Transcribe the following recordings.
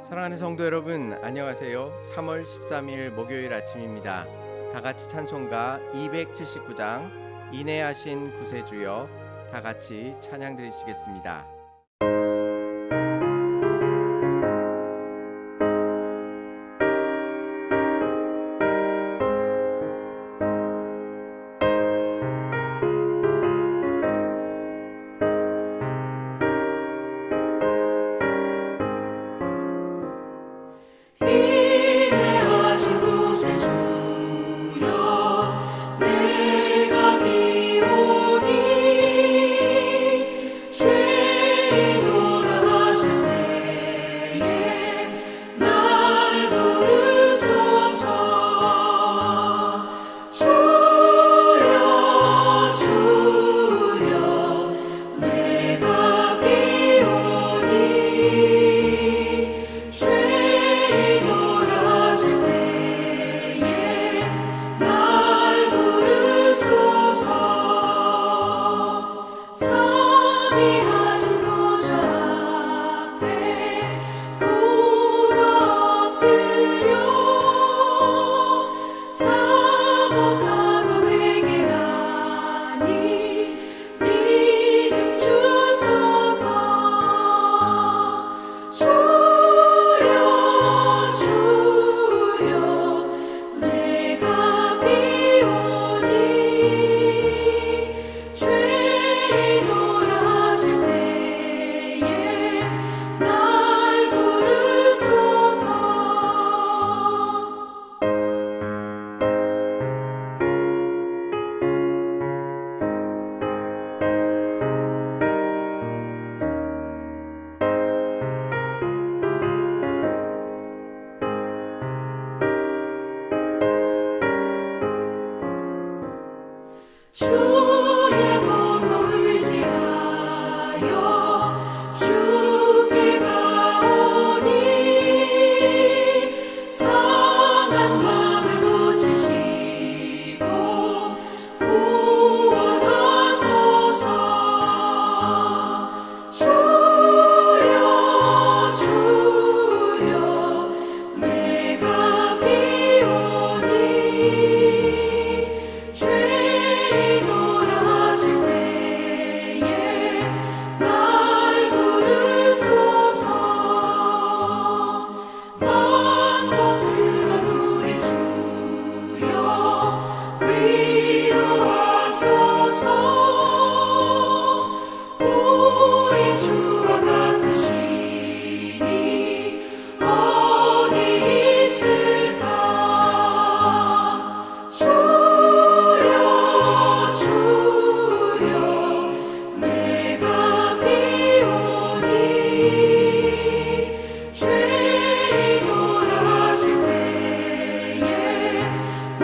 사랑하는 성도 여러분, 안녕하세요. 3월 13일 목요일 아침입니다. 다 같이 찬송가 279장 인내하신 구세주여 다 같이 찬양 드리시겠습니다. 인내하신 구세주여 내가 비오니 죄인오라 하실 때에 날 부르소서. 주여 주여 내가 비오니 죄인오라 하실 때에 날 부르소서. 자비하신 보좌 앞에 꿇어 엎드려 자복하고 회개하니 믿음 주소서. 주여 주여 내가 비오니 죄인오라 하실 때에 날 부르소서. 주의 공로 의지하여 주께 가오니 상한 마음을 고치시고 구원하소서. 주여 주여 내가 비오니 죄인오라 하실 때에 날 부르소서. 만복 그건 우리 주여 위로하소서. 우리 주와 같으시니 어디 있을까. 주여 주여 내가 비오니 죄인오라 하실 때에 날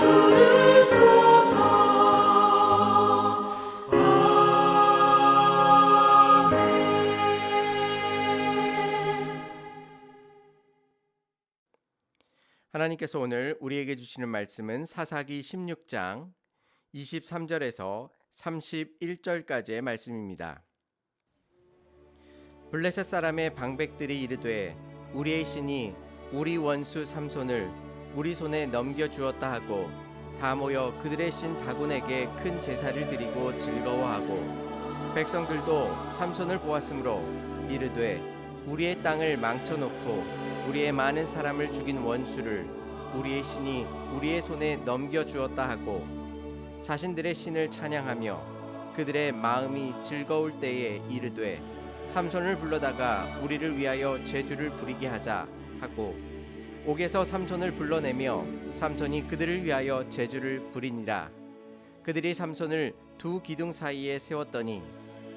부르소서. 아멘. 하나님께서 오늘 우리에게 주시는 말씀은 사사기 16장 23절에서 31절까지의 말씀입니다. 블레셋 사람의 방백들이 이르되 우리의 신이 우리 원수 삼손을 우리 손에 넘겨주었다 하고 다 모여 그들의 신 다곤에게 큰 제사를 드리고 즐거워하고 백성들도 삼손을 보았으므로 이르되 우리의 땅을 망쳐놓고 우리의 많은 사람을 죽인 원수를 우리의 신이 우리의 손에 넘겨주었다 하고 자신들의 신을 찬양하며 그들의 마음이 즐거울 때에 이르되 삼손을 불러다가 우리를 위하여 제주를 부리게 하자 하고 옥에서 삼손을 불러내며 삼손이 그들을 위하여 제주를 부리니라. 그들이 삼손을 두 기둥 사이에 세웠더니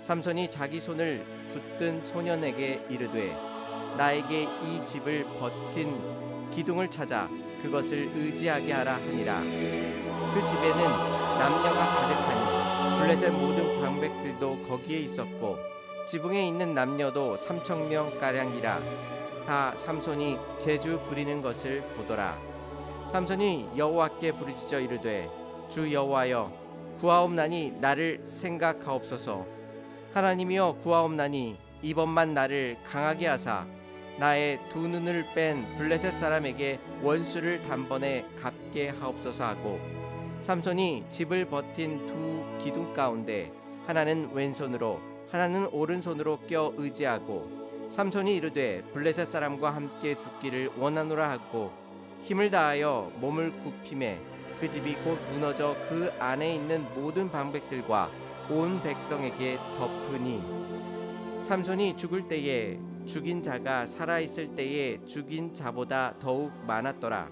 삼손이 자기 손을 붙든 소년에게 이르되 나에게 이 집을 버틴 기둥을 찾아 그것을 의지하게 하라 하니라. 그 집에는 남녀가 가득하니 블레셋 모든 방백들도 거기에 있었고 지붕에 있는 남녀도 3,000명 가량이라. 다 삼손이 제주 부리는 것을 보더라. 삼손이 여호와께 부르짖어 이르되 주 여호와여 구하옵나니 나를 생각하옵소서. 하나님이여 구하옵나니 이번만 나를 강하게 하사 나의 두 눈을 뺀 블레셋 사람에게 원수를 단번에 갚게 하옵소서 하고 삼손이 집을 버틴 두 기둥 가운데 하나는 왼손으로 하나는 오른손으로 껴 의지하고 삼손이 이르되 블레셋 사람과 함께 죽기를 원하노라 하고 힘을 다하여 몸을 굽힘에 그 집이 곧 무너져 그 안에 있는 모든 방백들과 온 백성에게 덮으니 삼손이 죽을 때에 죽인 자가 살아 있을 때에 죽인 자보다 더욱 많았더라.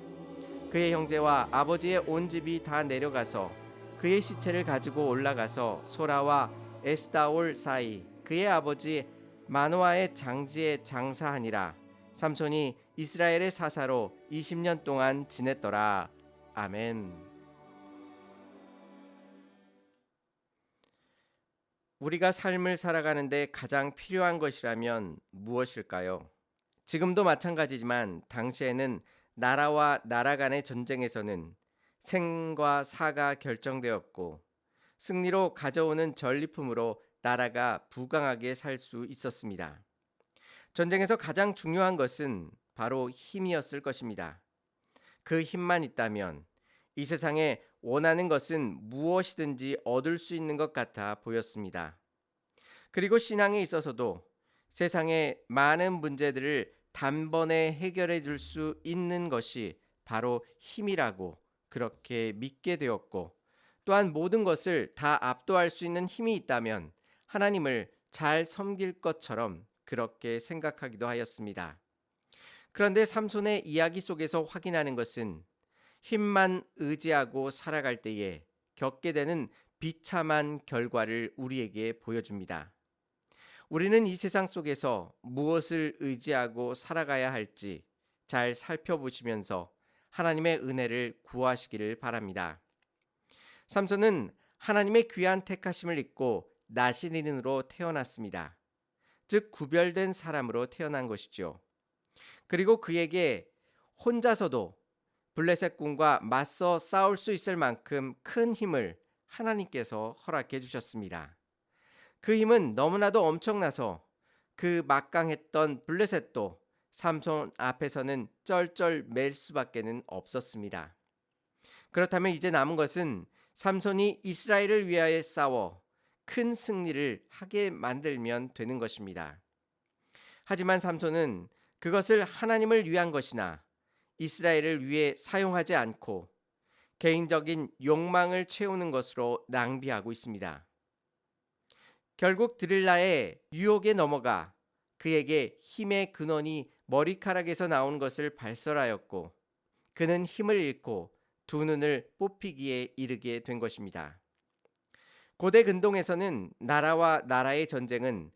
그의 형제와 아버지의 온 집이 다 내려가서 그의 시체를 가지고 올라가서 소라와 에스다올 사이 그의 아버지 마노아의 장지에 장사하니라. 삼손이 이스라엘의 사사로 20년 동안 지냈더라. 아멘. 우리가 삶을 살아가는데 가장 필요한 것이라면 무엇일까요? 지금도 마찬가지지만 당시에는 나라와 나라 간의 전쟁에서는 생과 사가 결정되었고 승리로 가져오는 전리품으로 나라가 부강하게 살 수 있었습니다. 전쟁에서 가장 중요한 것은 바로 힘이었을 것입니다. 그 힘만 있다면 이 세상에 원하는 것은 무엇이든지 얻을 수 있는 것 같아 보였습니다. 그리고 신앙에 있어서도 세상의 많은 문제들을 단번에 해결해 줄 수 있는 것이 바로 힘이라고 그렇게 믿게 되었고 또한 모든 것을 다 압도할 수 있는 힘이 있다면 하나님을 잘 섬길 것처럼 그렇게 생각하기도 하였습니다. 그런데 삼손의 이야기 속에서 확인하는 것은 힘만 의지하고 살아갈 때에 겪게 되는 비참한 결과를 우리에게 보여줍니다. 우리는 이 세상 속에서 무엇을 의지하고 살아가야 할지 잘 살펴보시면서 하나님의 은혜를 구하시기를 바랍니다. 삼손은 하나님의 귀한 택하심을 입고 나시린으로 태어났습니다. 즉 구별된 사람으로 태어난 것이죠. 그리고 그에게 혼자서도 블레셋 군과 맞서 싸울 수 있을 만큼 큰 힘을 하나님께서 허락해 주셨습니다. 그 힘은 너무나도 엄청나서 그 막강했던 블레셋도 삼손 앞에서는 쩔쩔 맬 수밖에는 없었습니다. 그렇다면 이제 남은 것은 삼손이 이스라엘을 위하여 싸워 큰 승리를 하게 만들면 되는 것입니다. 하지만 삼손은 그것을 하나님을 위한 것이나 이스라엘을 위해 사용하지 않고 개인적인 욕망을 채우는 것으로 낭비하고 있습니다. 결국 드릴라의 유혹에 넘어가 그에게 힘의 근원이 머리카락에서 나온 것을 발설하였고 그는 힘을 잃고 두 눈을 뽑히기에 이르게 된 것입니다. 고대 근동에서는 나라와 나라의 전쟁은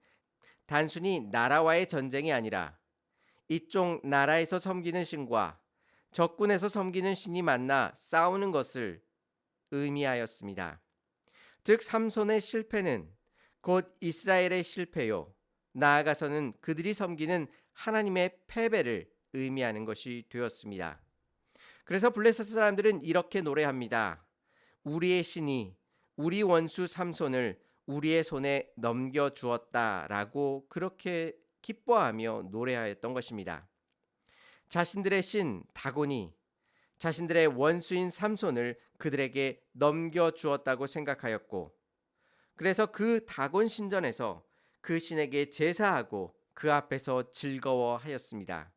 단순히 나라와의 전쟁이 아니라 이쪽 나라에서 섬기는 신과 적군에서 섬기는 신이 만나 싸우는 것을 의미하였습니다. 즉 삼손의 실패는 곧 이스라엘의 실패요 나아가서는 그들이 섬기는 하나님의 패배를 의미하는 것이 되었습니다. 그래서 블레셋 사람들은 이렇게 노래합니다. 우리의 신이 우리 원수 삼손을 우리의 손에 넘겨주었다라고 그렇게 기뻐하며 노래하였던 것입니다. 자신들의 신 다곤이 자신들의 원수인 삼손을 그들에게 넘겨주었다고 생각하였고 그래서 그 다곤 신전에서 그 신에게 제사하고 그 앞에서 즐거워하였습니다.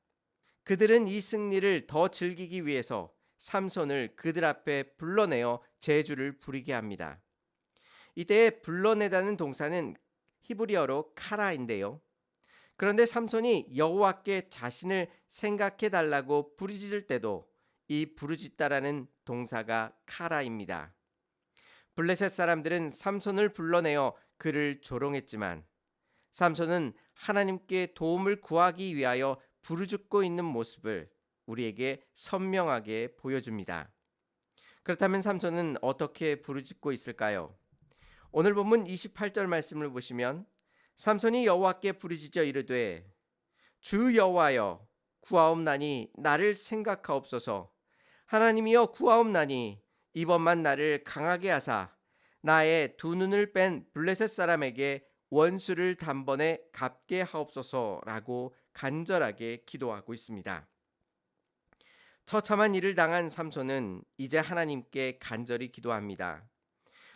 그들은 이 승리를 더 즐기기 위해서 삼손을 그들 앞에 불러내어 제주를 부리게 합니다. 이때 불러내다는 동사는 히브리어로 카라인데요. 그런데 삼손이 여호와께 자신을 생각해 달라고 부르짖을 때도 이 부르짖다라는 동사가 카라입니다. 블레셋 사람들은 삼손을 불러내어 그를 조롱했지만 삼손은 하나님께 도움을 구하기 위하여 부르짖고 있는 모습을 우리에게 선명하게 보여줍니다. 그렇다면 삼손은 어떻게 부르짖고 있을까요? 오늘 본문 28절 말씀을 보시면 삼손이 여호와께 부르짖어 이르되 주 여호와여 구하옵나니 나를 생각하옵소서. 하나님이여 구하옵나니 이번만 나를 강하게 하사 나의 두 눈을 뺀 블레셋 사람에게 원수를 단번에 갚게 하옵소서라고 간절하게 기도하고 있습니다. 처참한 일을 당한 삼손은 이제 하나님께 간절히 기도합니다.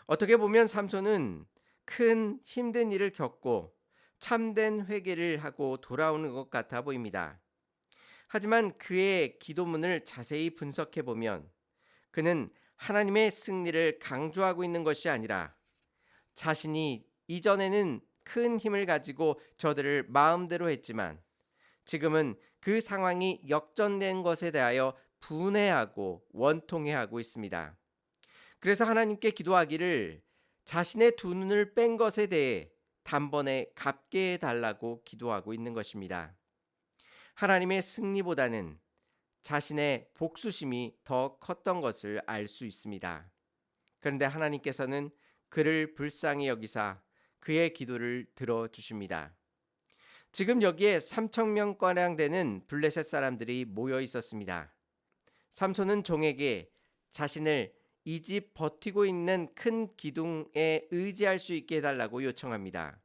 어떻게 보면 삼손은 큰 힘든 일을 겪고 참된 회개를 하고 돌아오는 것 같아 보입니다. 하지만 그의 기도문을 자세히 분석해 보면 그는 하나님의 승리를 강조하고 있는 것이 아니라 자신이 이전에는 큰 힘을 가지고 저들을 마음대로 했지만 지금은 그 상황이 역전된 것에 대하여 분해하고 원통해하고 있습니다. 그래서 하나님께 기도하기를 자신의 두 눈을 뺀 것에 대해 단번에 갚게 해달라고 기도하고 있는 것입니다. 하나님의 승리보다는 자신의 복수심이 더 컸던 것을 알 수 있습니다. 그런데 하나님께서는 그를 불쌍히 여기사 그의 기도를 들어주십니다. 지금 여기에 3,000명가량 되는 블레셋 사람들이 모여 있었습니다. 삼손은 종에게 자신을 이 집 버티고 있는 큰 기둥에 의지할 수 있게 해달라고 요청합니다.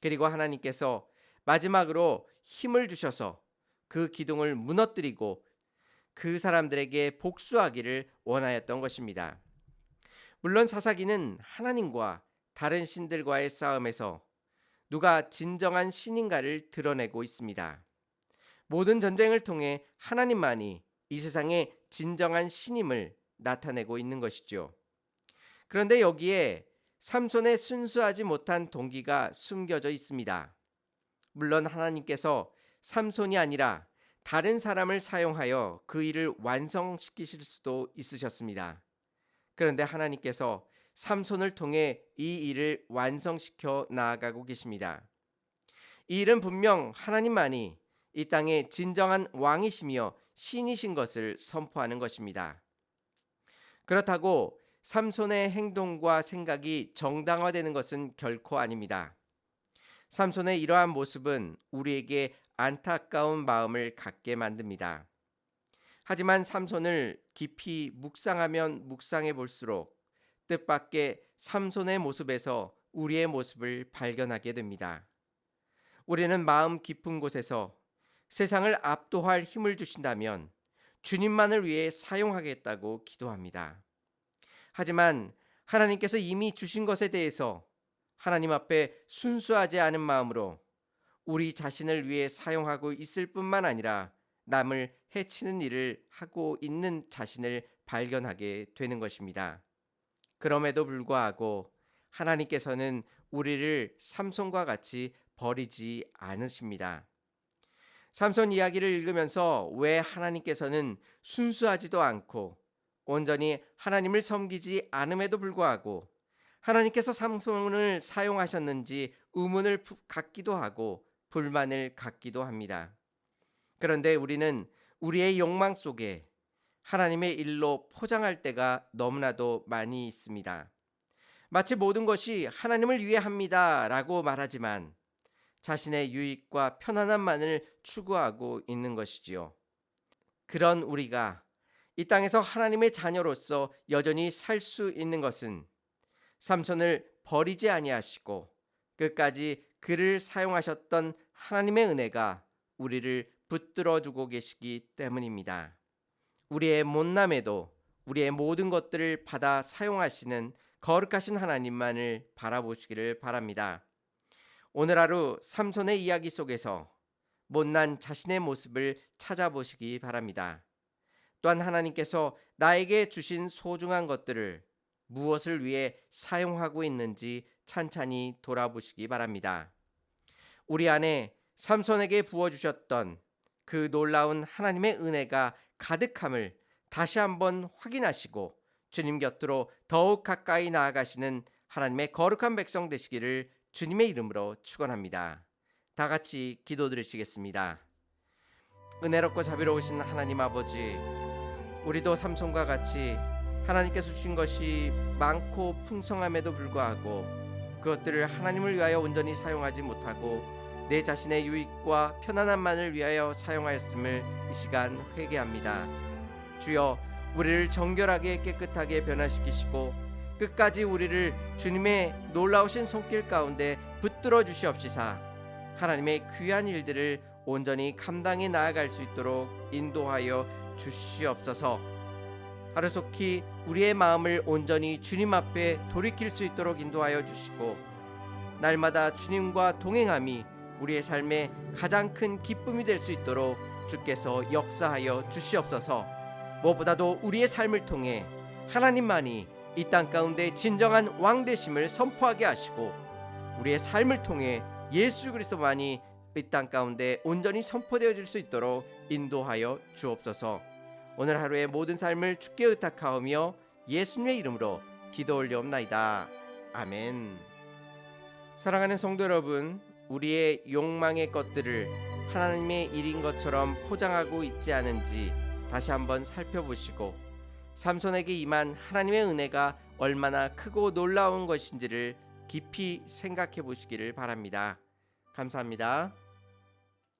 그리고 하나님께서 마지막으로 힘을 주셔서 그 기둥을 무너뜨리고 그 사람들에게 복수하기를 원하였던 것입니다. 물론 사사기는 하나님과 다른 신들과의 싸움에서 누가 진정한 신인가를 드러내고 있습니다. 모든 전쟁을 통해 하나님만이 이 세상의 진정한 신임을 나타내고 있는 것이죠. 그런데 여기에 삼손의 순수하지 못한 동기가 숨겨져 있습니다. 물론 하나님께서 삼손이 아니라 다른 사람을 사용하여 그 일을 완성시키실 수도 있으셨습니다. 그런데 하나님께서 삼손을 통해 이 일을 완성시켜 나아가고 계십니다. 이 일은 분명 하나님만이 이 땅의 진정한 왕이시며 신이신 것을 선포하는 것입니다. 그렇다고 삼손의 행동과 생각이 정당화되는 것은 결코 아닙니다. 삼손의 이러한 모습은 우리에게 안타까운 마음을 갖게 만듭니다. 하지만 삼손을 깊이 묵상하면 묵상해 볼수록 뜻밖의 삼손의 모습에서 우리의 모습을 발견하게 됩니다. 우리는 마음 깊은 곳에서 세상을 압도할 힘을 주신다면 주님만을 위해 사용하겠다고 기도합니다. 하지만 하나님께서 이미 주신 것에 대해서 하나님 앞에 순수하지 않은 마음으로 우리 자신을 위해 사용하고 있을 뿐만 아니라 남을 해치는 일을 하고 있는 자신을 발견하게 되는 것입니다. 그럼에도 불구하고 하나님께서는 우리를 삼손과 같이 버리지 않으십니다. 삼손 이야기를 읽으면서 왜 하나님께서는 순수하지도 않고 온전히 하나님을 섬기지 않음에도 불구하고 하나님께서 삼손을 사용하셨는지 의문을 갖기도 하고 불만을 갖기도 합니다. 그런데 우리는 우리의 욕망 속에 하나님의 일로 포장할 때가 너무나도 많이 있습니다. 마치 모든 것이 하나님을 위해 합니다라고 말하지만 자신의 유익과 편안함만을 추구하고 있는 것이지요. 그런 우리가 이 땅에서 하나님의 자녀로서 여전히 살 수 있는 것은 삼손을 버리지 아니하시고 끝까지 그를 사용하셨던 하나님의 은혜가 우리를 붙들어 주고 계시기 때문입니다. 우리의 못남에도 우리의 모든 것들을 받아 사용하시는 거룩하신 하나님만을 바라보시기를 바랍니다. 오늘 하루 삼손의 이야기 속에서 못난 자신의 모습을 찾아보시기 바랍니다. 또한 하나님께서 나에게 주신 소중한 것들을 무엇을 위해 사용하고 있는지 찬찬히 돌아보시기 바랍니다. 우리 안에 삼손에게 부어주셨던 그 놀라운 하나님의 은혜가 가득함을 다시 한번 확인하시고 주님 곁으로 더욱 가까이 나아가시는 하나님의 거룩한 백성 되시기를 주님의 이름으로 축원합니다. 다 같이 기도드리시겠습니다. 은혜롭고 자비로우신 하나님 아버지, 우리도 삼손과 같이 하나님께서 주신 것이 많고 풍성함에도 불구하고 그것들을 하나님을 위하여 온전히 사용하지 못하고 내 자신의 유익과 편안함만을 위하여 사용하였음을 이 시간 회개합니다. 주여, 우리를 정결하게 깨끗하게 변화시키시고 끝까지 우리를 주님의 놀라우신 손길 가운데 붙들어 주시옵시사 하나님의 귀한 일들을 온전히 감당해 나아갈 수 있도록 인도하여 주시옵소서. 하루속히 우리의 마음을 온전히 주님 앞에 돌이킬 수 있도록 인도하여 주시고, 날마다 주님과 동행함이 우리의 삶의 가장 큰 기쁨이 될 수 있도록 주께서 역사하여 주시옵소서. 무엇보다도 우리의 삶을 통해 하나님만이 이 땅 가운데 진정한 왕 되심을 선포하게 하시고, 우리의 삶을 통해 예수 그리스도만이 이 땅 가운데 온전히 선포되어질 수 있도록 인도하여 주옵소서. 오늘 하루의 모든 삶을 주께 의탁하오며 예수님의 이름으로 기도 올려옵나이다. 아멘. 사랑하는 성도 여러분, 우리의 욕망의 것들을 하나님의 일인 것처럼 포장하고 있지 않은지 다시 한번 살펴보시고, 삼손에게 임한 하나님의 은혜가 얼마나 크고 놀라운 것인지를 깊이 생각해 보시기를 바랍니다. 감사합니다.